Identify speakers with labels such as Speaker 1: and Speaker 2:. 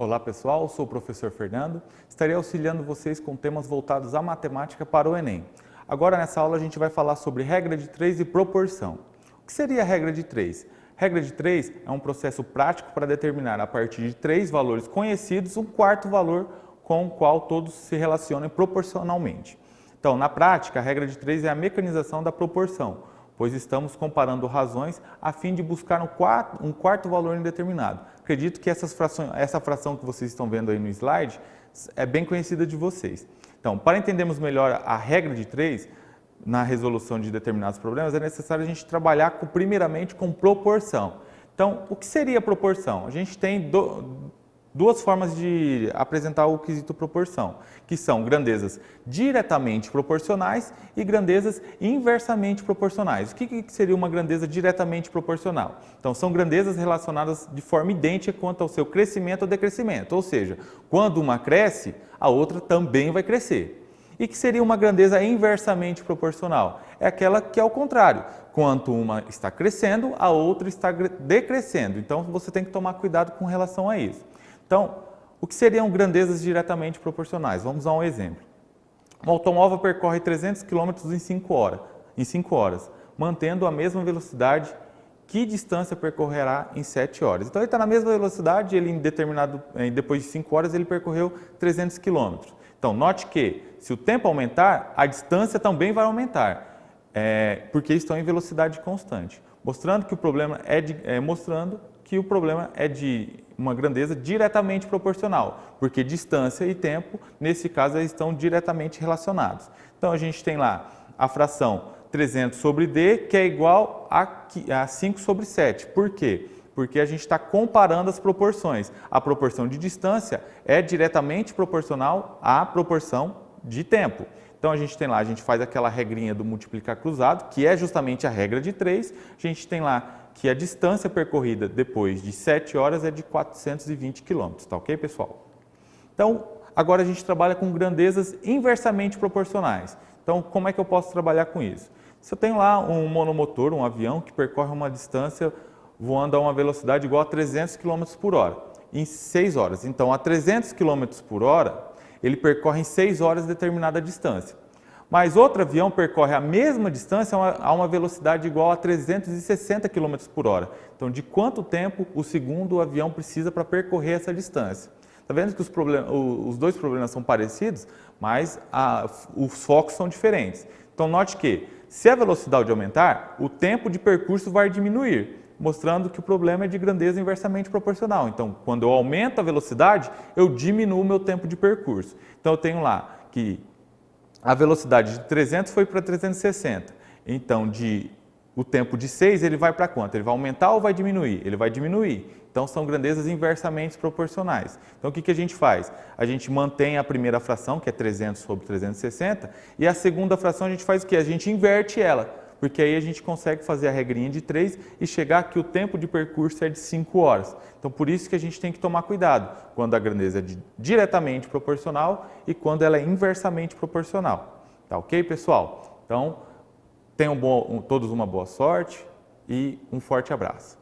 Speaker 1: Olá pessoal, sou o professor Fernando, estarei auxiliando vocês com temas voltados à matemática para o Enem. Agora nessa aula a gente vai falar sobre regra de 3 e proporção. O que seria a regra de 3? Regra de 3 é um processo prático para determinar a partir de 3 valores conhecidos um quarto valor com o qual todos se relacionem proporcionalmente. Então, na prática, a regra de 3 é a mecanização da proporção, pois estamos comparando razões a fim de buscar um quarto valor indeterminado. Acredito que essa fração que vocês estão vendo aí no slide é bem conhecida de vocês. Então, para entendermos melhor a regra de 3, na resolução de determinados problemas, é necessário a gente trabalhar primeiramente com proporção. Então, o que seria proporção? A gente tem duas formas de apresentar o quesito proporção, que são grandezas diretamente proporcionais e grandezas inversamente proporcionais. O que seria uma grandeza diretamente proporcional? Então, são grandezas relacionadas de forma idêntica quanto ao seu crescimento ou decrescimento, ou seja, quando uma cresce, a outra também vai crescer. E que seria uma grandeza inversamente proporcional? É aquela que é o contrário. Quanto uma está crescendo, a outra está decrescendo. Então, você tem que tomar cuidado com relação a isso. Então, o que seriam grandezas diretamente proporcionais? Vamos a um exemplo. Um automóvel percorre 300 km em 5 horas, mantendo a mesma velocidade. Que distância percorrerá em 7 horas? Então, ele está na mesma velocidade, depois de 5 horas, ele percorreu 300 km. Então, note que, se o tempo aumentar, a distância também vai aumentar, porque estão em velocidade constante, mostrando que o problema é de uma grandeza diretamente proporcional, porque distância e tempo, nesse caso, estão diretamente relacionados. Então, a gente tem lá a fração 300 sobre D, que é igual a 5 sobre 7. Por quê? Porque a gente está comparando as proporções. A proporção de distância é diretamente proporcional à proporção de tempo. Então, a gente faz aquela regrinha do multiplicar cruzado, que é justamente a regra de 3. A gente tem lá que a distância percorrida depois de 7 horas é de 420 km, tá ok, pessoal? Então, agora a gente trabalha com grandezas inversamente proporcionais. Então, como é que eu posso trabalhar com isso? Se eu tenho lá um monomotor, um avião, que percorre uma distância voando a uma velocidade igual a 300 km por hora, em 6 horas. Então, a 300 km por hora, ele percorre em 6 horas determinada distância. Mas outro avião percorre a mesma distância a uma velocidade igual a 360 km por hora. Então, de quanto tempo o segundo avião precisa para percorrer essa distância? Está vendo que os dois problemas são parecidos, mas os focos são diferentes. Então, note que, se a velocidade aumentar, o tempo de percurso vai diminuir, mostrando que o problema é de grandeza inversamente proporcional. Então, quando eu aumento a velocidade, eu diminuo o meu tempo de percurso. Então, eu tenho lá que a velocidade de 300 foi para 360. Então, o tempo de 6, ele vai para quanto? Ele vai aumentar ou vai diminuir? Ele vai diminuir. Então, são grandezas inversamente proporcionais. Então, o que a gente faz? A gente mantém a primeira fração, que é 300 sobre 360, e a segunda fração a gente faz o quê? A gente inverte ela, porque aí a gente consegue fazer a regrinha de 3 e chegar que o tempo de percurso é de 5 horas. Então, por isso que a gente tem que tomar cuidado quando a grandeza é diretamente proporcional e quando ela é inversamente proporcional. Tá ok, pessoal? Então, tenham todos uma boa sorte e um forte abraço.